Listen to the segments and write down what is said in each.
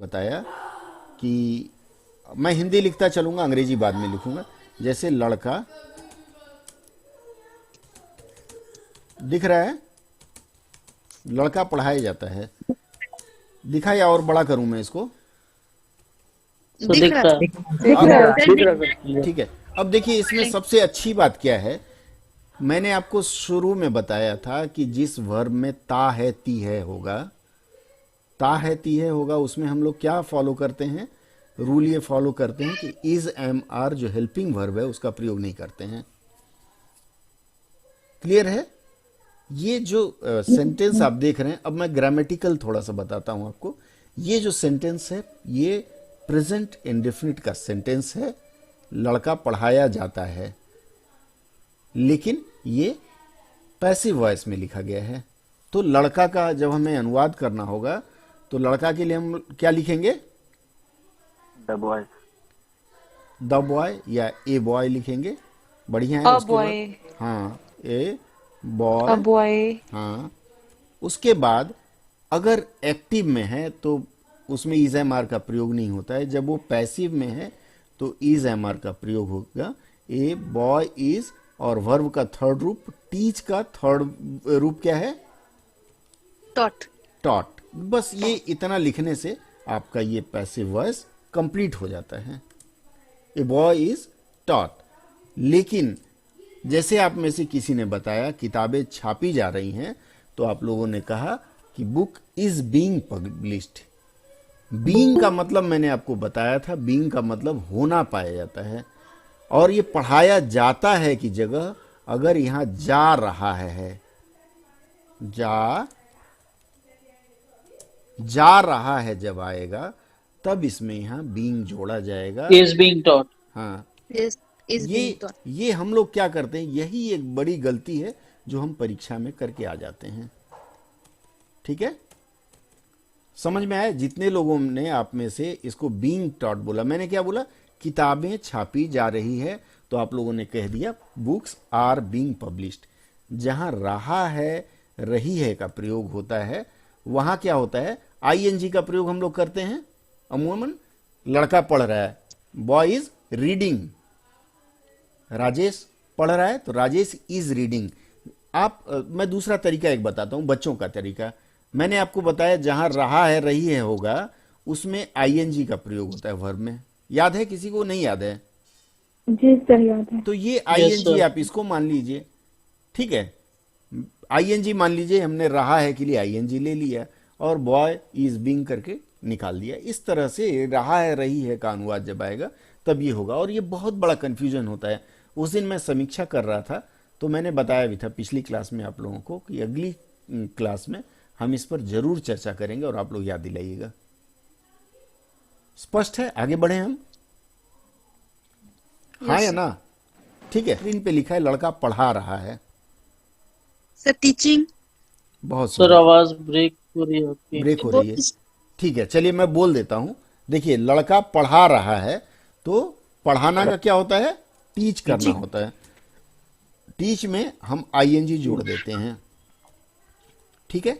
बताया कि मैं हिंदी लिखता चलूंगा, अंग्रेजी बाद में लिखूंगा। जैसे लड़का दिख रहा है, लड़का पढ़ाया जाता है। दिखा या और बड़ा करूं मैं इसको? सो दिख दिख रहा रहा है। दिख अब रहा है। सर, दिख रहा है। ठीक है, अब देखिए इसमें सबसे अच्छी बात क्या है। मैंने आपको शुरू में बताया था कि जिस वर्ब में ता है ती है होगा, ता है ती है होगा, उसमें हम लोग क्या फॉलो करते हैं? रूल ये फॉलो करते हैं कि इज एम आर जो हेल्पिंग वर्ब है उसका प्रयोग नहीं करते हैं। क्लियर है? ये जो सेंटेंस आप देख रहे हैं, अब मैं ग्रामेटिकल थोड़ा सा बताता हूं आपको। ये जो सेंटेंस है ये प्रेजेंट इंडेफिनिट का सेंटेंस है। लड़का पढ़ाया जाता है, लेकिन ये पैसिव वॉइस में लिखा गया है। तो लड़का का जब हमें अनुवाद करना होगा तो लड़का के लिए हम क्या लिखेंगे? The boy. द बॉय या ए बॉय लिखेंगे। बढ़िया है। अ उसके बॉय, बाद हाँ ए अ बॉय, बॉय, हाँ। उसके बाद अगर एक्टिव में है तो उसमें इज एम आर का प्रयोग नहीं होता है। जब वो पैसिव में है तो इज एम आर का प्रयोग होगा। ए बॉय इज, और वर्ब का थर्ड रूप टीच का थर्ड रूप क्या है? टॉट। टॉट। बस ये इतना लिखने से आपका ये पैसिव वॉइस कंप्लीट हो जाता है। A boy is taught. लेकिन जैसे आप में से किसी ने बताया किताबें छापी जा रही हैं, तो आप लोगों ने कहा कि book is being published. Being का मतलब मैंने आपको बताया था, बीइंग का मतलब होना पाया जाता है। और ये पढ़ाया जाता है की जगह अगर यहां जा रहा है, जा रहा है जब आएगा तब इसमें यहां बीइंग जोड़ा जाएगा। Is being taught. हाँ, इज बीइंग टॉट। ये हम लोग क्या करते हैं, यही एक बड़ी गलती है जो हम परीक्षा में करके आ जाते हैं। ठीक है, समझ में आया? जितने लोगों ने आप में से इसको बीइंग टॉट बोला, मैंने क्या बोला? किताबें छापी जा रही है, तो आप लोगों ने कह दिया बुक्स आर बीइंग पब्लिश्ड। जहां रहा है, रही है का प्रयोग होता है, वहां क्या होता है? आईएनजी का प्रयोग हम लोग करते हैं अमूमन। लड़का पढ़ रहा है, बॉय इज रीडिंग। राजेश पढ़ रहा है तो राजेश इज रीडिंग। मैं दूसरा तरीका एक बताता हूं, बच्चों का तरीका। मैंने आपको बताया जहां रहा है रही है होगा, उसमें आईएनजी का प्रयोग होता है वर्ब में। याद है किसी को? नहीं याद है? जी सर याद है। तो ये यस आईएनजी सर। आप इसको मान लीजिए। ठीक है, आईएनजी मान लीजिए, हमने रहा है के लिए आईएनजी ले लिया और बॉय इज बीइंग करके निकाल दिया। इस तरह से रहा है रही है का अनुवाद जब आएगा तब ये होगा। और ये बहुत बड़ा कंफ्यूजन होता है। उस दिन मैं समीक्षा कर रहा था तो मैंने बताया भी था पिछली क्लास में आप लोगों को कि अगली क्लास में हम इस पर जरूर चर्चा करेंगे और आप लोग याद दिलाइएगा। स्पष्ट है? आगे बढ़े हम? हाँ या ना? ठीक है, स्क्रीन पे लिखा है लड़का पढ़ा रहा है। Sir teaching. बहुत सर सुंदर। आवाज ब्रेक हो रही है आपकी। ब्रेक हो रही है। ठीक है, चलिए मैं बोल देता हूं। देखिए, लड़का पढ़ा रहा है, तो पढ़ाना का क्या होता है? टीच करना होता है। टीच में हम आईएनजी जोड़ देते हैं। ठीक है,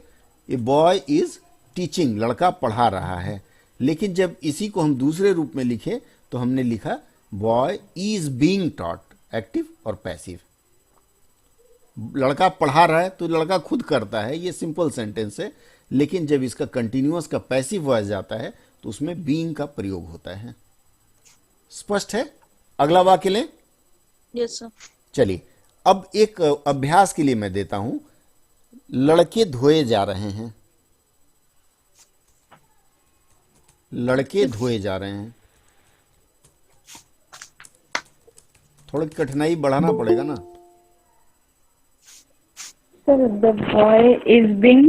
ए बॉय इज टीचिंग, लड़का पढ़ा रहा है। लेकिन जब इसी को हम दूसरे रूप में लिखे तो हमने लिखा boy is being taught, active और पैसिव। लड़का पढ़ा रहा है तो लड़का खुद करता है, ये सिंपल सेंटेंस है। लेकिन जब इसका कंटिन्यूअस का पैसिव वॉइस जाता है तो उसमें बीइंग का प्रयोग होता है। स्पष्ट है? अगला वाक्य लें। Yes sir. चलिए, अब एक अभ्यास के लिए मैं देता हूं। लड़के धोए जा रहे हैं, लड़के धोए जा रहे हैं। थोड़ी कठिनाई बढ़ाना पड़ेगा ना। Sir the boy is being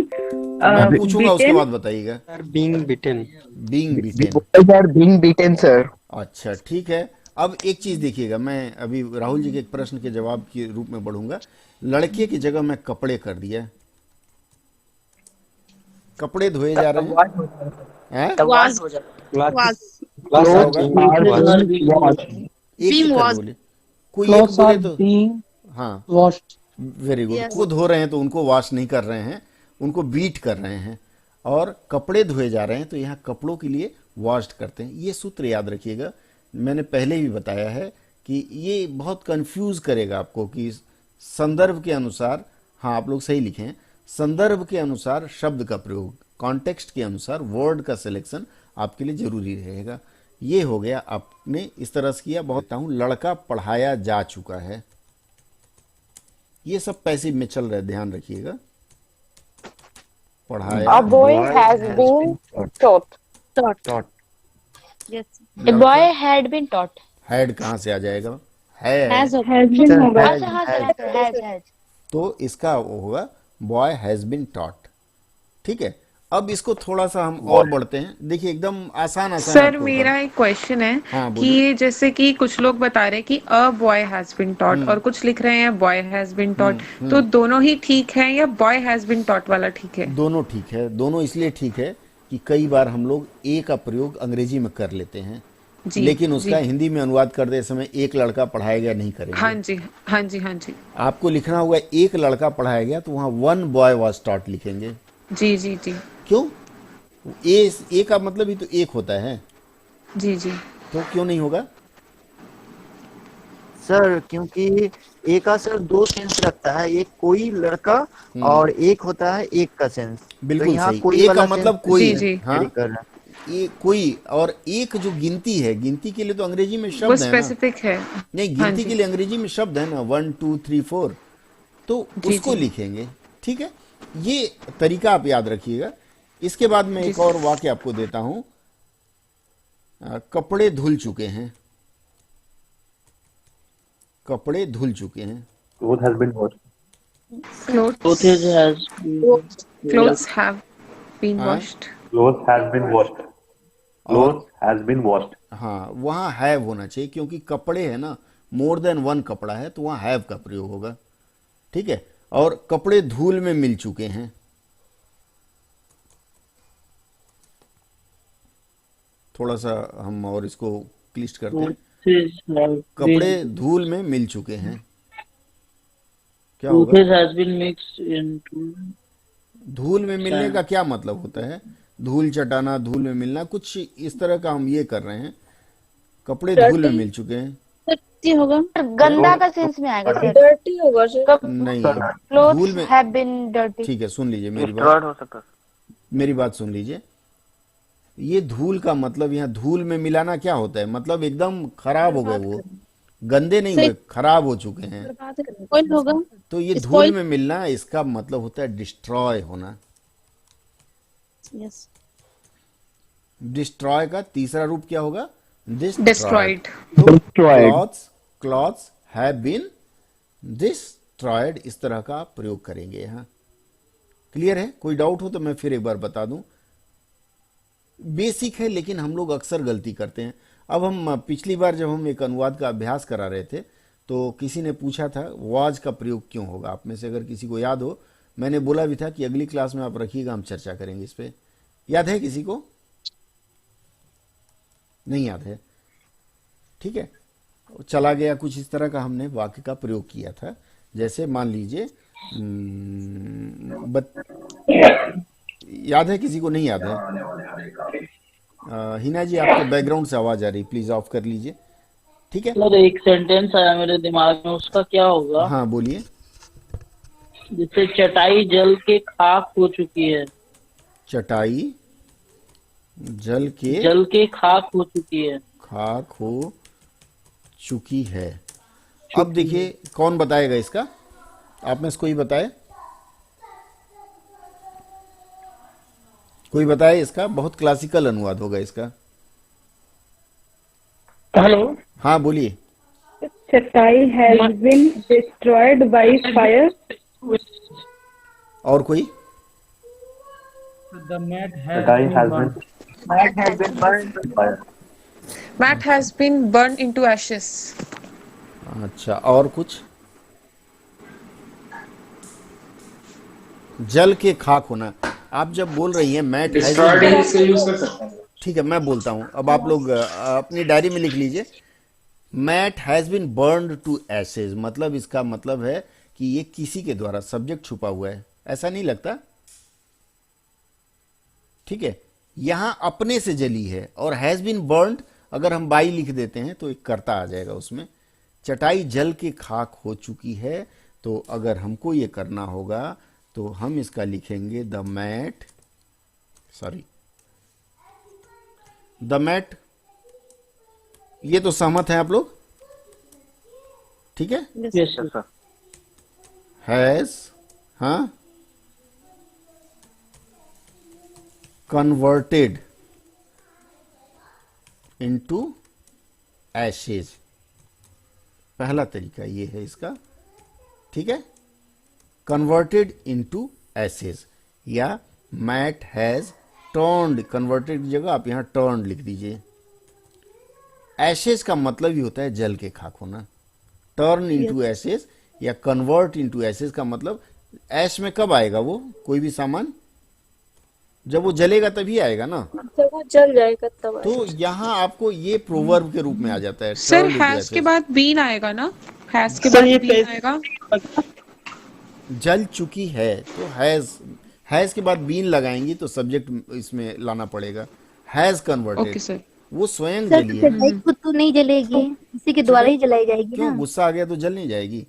मैं पूछूंगा उसके बाद बताइएगा। Sir being bitten. Being beaten. boys are being beaten, sir. अच्छा, ठीक है। अब एक चीज देखिएगा, मैं अभी राहुल जी के एक प्रश्न के जवाब के रूप में बढ़ूंगा। लड़के की जगह मैं कपड़े कर दिया। कपड़े धोए जा रहे हैं। वाज, क्लास वाज, क्या होगा? एक Being एक कर was. बोले, कोई एक क्लॉथ्स बोले आर तो बीइंग हाँ, वॉश्ड। Very good. Yes. वो धो रहे हैं तो उनको वॉश नहीं कर रहे हैं, उनको बीट कर रहे हैं। और कपड़े धोए जा रहे हैं तो यहाँ कपड़ों के लिए वॉश्ड करते हैं। ये सूत्र याद रखिएगा, मैंने पहले भी बताया है कि ये बहुत कंफ्यूज करेगा आपको कि संदर्भ के अनुसार, हाँ आप लोग सही लिखें, संदर्भ के अनुसार शब्द का प्रयोग, कॉन्टेक्स्ट के अनुसार वर्ड का सिलेक्शन आपके लिए जरूरी रहेगा। ये हो गया, आपने इस तरह से किया। बहुत हूं, लड़का पढ़ाया जा चुका है, ये सब पैसिव में चल रहा है, ध्यान रखिएगा। पढ़ाया, A boy has been taught. Taught. Yes. A boy had been taught. Had कहाँ से आ जाएगा? है, Has or Has been होगा। Has. तो इसका वो होगा बॉय हैज बीन टॉट। ठीक है, अब इसको थोड़ा सा हम और बढ़ते हैं। देखिए एकदम आसान आसान सर आपको मेरा होगा। एक क्वेश्चन है हाँ, कि बोलिए। ये जैसे कि कुछ लोग बता रहे हैं कि a boy has been taught और कुछ लिख रहे हैं बॉय हैज बीन टॉट, तो दोनों ही ठीक है या बॉय हैज बीन टॉट वाला ठीक है? दोनों ठीक है। दोनों इसलिए ठीक है कि कई बार हम लोग ए का प्रयोग अंग्रेजी में कर लेते हैं, जी, लेकिन उसका जी। हिंदी में अनुवाद करते समय एक लड़का पढ़ाया गया नहीं करेंगे। हाँ जी, हाँ जी, हाँ जी, आपको लिखना होगा एक लड़का पढ़ाया गया, तो वहां वन बॉय वॉज टॉट लिखेंगे। जी जी जी क्यों? ए का मतलब ही तो एक होता है, जी जी। तो क्यों नहीं होगा? सर क्योंकि ए का सर दो सेंस रखता है, एक कोई लड़का और एक होता है एक का सेंस। बिल्कुल तो यहाँ सही। कोई ए वाला का मतलब सेंस कोई जी, है। जी। हाँ, कर रहा है। ये कोई, और एक जो गिनती है, गिनती के लिए तो अंग्रेजी में वो शब्द है ना। स्पेसिफिक है। नहीं, हाँ गिनती जी। के लिए अंग्रेजी में शब्द है ना, 1 2 3 4, तो जी, उसको जी। लिखेंगे। ठीक है, ये तरीका आप याद रखिएगा। इसके बाद मैं जी, एक और वाक्य आपको देता हूं। कपड़े धुल चुके हैं, कपड़े धुल चुके हैं। Clothes has been washed. Both his has been Clothes have been हाँ। washed. Clothes has been washed. Clothes has been washed. हाँ, वहां हैव होना चाहिए, क्योंकि कपड़े है ना, मोर देन वन कपड़ा है, तो वहां हैव का प्रयोग होगा। ठीक है, और कपड़े धूल में मिल चुके हैं। थोड़ा सा हम और इसको क्लिष्ट करते हैं। both his have कपड़े been धूल में मिल चुके हैं, क्या both होगा? his has been mixed into धूल में मिलने का क्या मतलब होता है? धूल चटाना, धूल में मिलना, कुछ इस तरह का हम ये कर रहे हैं। कपड़े धूल में मिल चुके हैं, dirty होगा। गंदा का सेंस में आएगा सर। Dirty होगा सर। नहीं, धूल Clothes में। have been dirty. ठीक है, सुन लीजिए मेरी बात, Destroyed हो सकता है। मेरी बात सुन लीजिए। ये धूल का मतलब, यहाँ धूल में मिलाना क्या होता है? मतलब एकदम खराब हो गए, वो गंदे नहीं हुए, खराब हो चुके हैं। Spoil होगा। तो ये धूल Spoil। में मिलना, इसका मतलब होता है डिस्ट्रॉय होना। Yes. डिस्ट्रॉय का तीसरा रूप क्या होगा? Destroyed. Clothes have been destroyed, इस तरह का आप प्रयोग करेंगे यहाँ। क्लियर है? कोई डाउट हो तो मैं फिर एक बार बता दूं। बेसिक है, लेकिन हम लोग अक्सर गलती करते हैं। अब हम पिछली बार जब हम एक अनुवाद का अभ्यास करा रहे थे, तो किसी ने पूछा था वाज का प्रयोग क्यों होगा। आप में से अगर किसी को याद हो, मैंने बोला भी था कि अगली क्लास में आप रखिएगा, हम चर्चा करेंगे इस पे। याद है किसी को? नहीं याद है? ठीक है, चला गया। कुछ इस तरह का हमने वाक्य का प्रयोग किया था। जैसे मान लीजिए, याद है किसी को? नहीं याद है? हिना जी, आपके बैकग्राउंड से आवाज आ रही, प्लीज ऑफ कर लीजिए। ठीक है, सर एक सेंटेंस आया मेरे दिमाग में, उसका क्या होगा? हाँ बोलिए। जैसे चटाई जल के खाक हो चुकी है। चटाई जल के खाक हो चुकी है। खाक हो चुकी है। अब देखिए, कौन बताएगा इसका? आप में से कोई बताए? कोई बताए इसका? बहुत क्लासिकल अनुवाद होगा इसका। हेलो। हाँ बोलिए। चटाई has been destroyed by fire. और कोई? Chटाई has been fire. Mat has been burned into ashes. अच्छा, और कुछ? जल के खाक होना। आप जब बोल रही हैं मैट, ठीक है मैं बोलता हूं। अब आप लोग अपनी डायरी में लिख लीजिए। Mat has been burned to ashes, मतलब इसका मतलब है कि ये किसी के द्वारा, सब्जेक्ट छुपा हुआ है, ऐसा नहीं लगता? ठीक है, यहां अपने से जली है, और हैज बीन बर्न्ड अगर हम बाई लिख देते हैं तो एक कर्ता आ जाएगा उसमें। चटाई जल के खाक हो चुकी है, तो अगर हमको ये करना होगा तो हम इसका लिखेंगे द मैट ये तो सहमत है आप लोग? ठीक है। Yes sir. Has converted into Ashes, पहला तरीका ये है इसका। ठीक है, कन्वर्टेड इनटू एशेज, या मैट हैज टर्न्ड, कन्वर्टेड की जगह आप यहां टर्न्ड लिख दीजिए। एशेज का मतलब ही होता है जल के खाक होना। टर्न इनटू एशेज या कन्वर्ट इनटू एशेज का मतलब, ऐश में कब आएगा वो कोई भी सामान? जब वो जलेगा तभी आएगा ना, जब वो जल जाएगा तब तो यहाँ आपको ये प्रोवर्ब के रूप में आ जाता है। सर turn into हैज के ashes। बाद बीन आएगा ना, हैज के सर, बाद ये बीन कैसे- आएगा। जल चुकी है तो हैज के बाद बीन लगाएंगी तो सब्जेक्ट इसमें लाना पड़ेगा। Has okay converted, sir. वो स्वयं सर जली है। चटाई खुद तो नहीं जलेगी, इसी के द्वारा ही जलाई जाएगी क्यों? ना। गुस्सा आ गया तो जल नहीं जाएगी?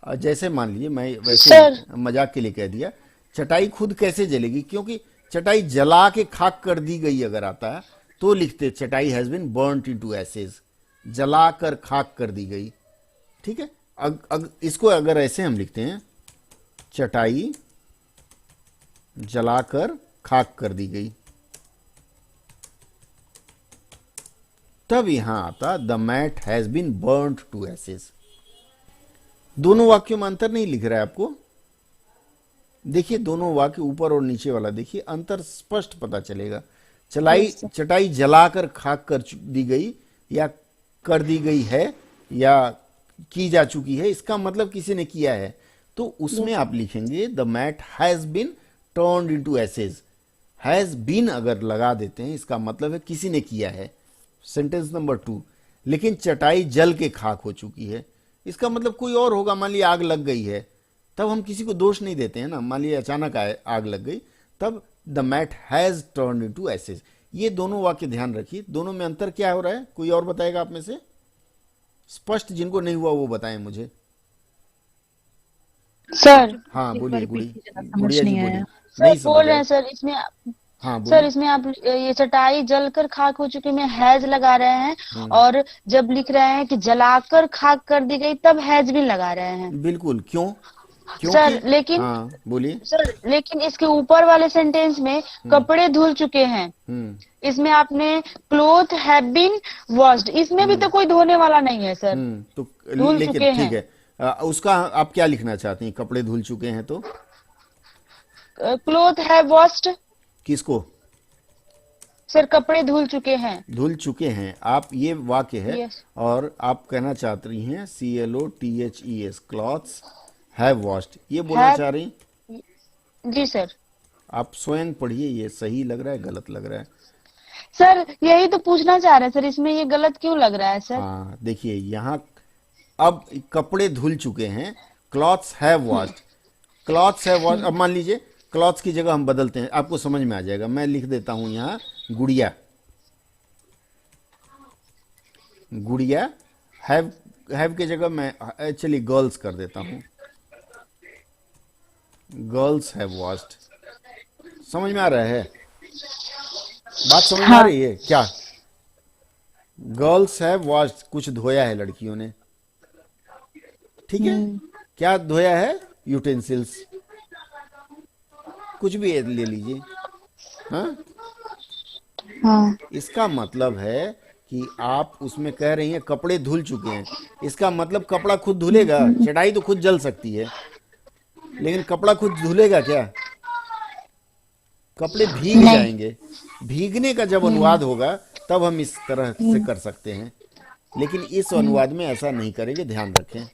जैसे मान लीजिए मैं वैसे मजाक के लिए कह दिया, चटाई खुद कैसे जलेगी? क्योंकि चटाई जला के खाक कर दी गई अगर आता है तो लिखते चटाई has been burned into ashes, जला कर खाक कर दी गई। ठीक है, इसको अगर ऐसे हम लिखते हैं, चटाई जलाकर खाक कर दी गई, तब यहां आता the mat has been burned to ashes. दोनों वाक्यों में अंतर नहीं लिख रहा है आपको? देखिए दोनों वाक्य ऊपर और नीचे वाला देखिए, अंतर स्पष्ट पता चलेगा। चटाई जलाकर खाक कर दी गई या कर दी गई है या की जा चुकी है, इसका मतलब किसी ने किया है, तो उसमें आप लिखेंगे the mat has been turned into ashes. Has been अगर लगा देते हैं इसका मतलब है किसी ने किया है, सेंटेंस नंबर 2। लेकिन चटाई जल के खाक हो चुकी है, इसका मतलब कोई और होगा। मान लिया आग लग गई है, तब हम किसी को दोष नहीं देते हैं ना। मान लिया अचानक आग लग गई, तब the mat has turned into ashes. ये दोनों वाक्य ध्यान रखिए, दोनों में अंतर क्या हो रहा है? कोई और बताएगा आप में से? स्पष्ट जिनको नहीं हुआ वो बताएं मुझे। सर हाँ बोलिए, repeat कीजिए ना, समझ गुड़िया जी नहीं बोलिए। आया। नहीं सर बोल समझ रहे आया। हैं सर इसमें। हाँ सर बोलिए। इसमें आप ये चटाई जलकर खाक हो चुकी में हैज लगा रहे हैं, और जब लिख रहे हैं कि जलाकर खाक कर दी गई तब हैज भी लगा रहे हैं। बिल्कुल। क्यों? सर लेकिन हाँ बोलिए। सर लेकिन इसके ऊपर वाले सेंटेंस में कपड़े धुल चुके हैं, इसमें आपने क्लोथ हैव बीन वॉश्ड, इसमें भी तो कोई धोने वाला नहीं है सर। तो धुल लेकिन चुके ठीक है, उसका आप क्या लिखना चाहते हैं? कपड़े धुल चुके हैं तो क्लोथ हैव वॉश्ड। किसको? सर कपड़े धुल चुके हैं। धुल चुके हैं, आप ये वाक्य है। Yes. और आप कहना चाह रही हैं CLOTHES, क्लॉथ्स हैव वॉश्ड, ये बोलना Have- चाह रही? जी सर। आप स्वयं पढ़िए, ये सही लग रहा है गलत लग रहा है? सर यही तो पूछना चाह रहे हैं सर, इसमें ये गलत क्यों लग रहा है सर? हाँ देखिए, यहाँ अब कपड़े धुल चुके हैं, clothes have washed, clothes have washed. अब मान लीजिए क्लॉथ्स की जगह हम बदलते हैं, आपको समझ में आ जाएगा। मैं लिख देता हूं यहाँ गुड़िया, गुड़िया हैव की जगह मैं एक्चुअली गर्ल्स कर देता हूं, गर्ल्स हैव वॉश्ड। समझ में आ रहा है? बात समझ में आ रही है क्या? गर्ल्स हैव वॉश्ड, कुछ धोया है लड़कियों ने। ठीक है, क्या धोया है? यूटेंसिल्स, कुछ भी ले लीजिए। हाँ, इसका मतलब है कि आप उसमें कह रही हैं कपड़े धुल चुके हैं, इसका मतलब कपड़ा खुद धुलेगा? चटाई तो खुद जल सकती है, लेकिन कपड़ा खुद धुलेगा क्या? कपड़े भीग जाएंगे। भीगने का जब अनुवाद होगा तब हम इस तरह से कर सकते हैं, लेकिन इस अनुवाद में ऐसा नहीं करेंगे, ध्यान रखें।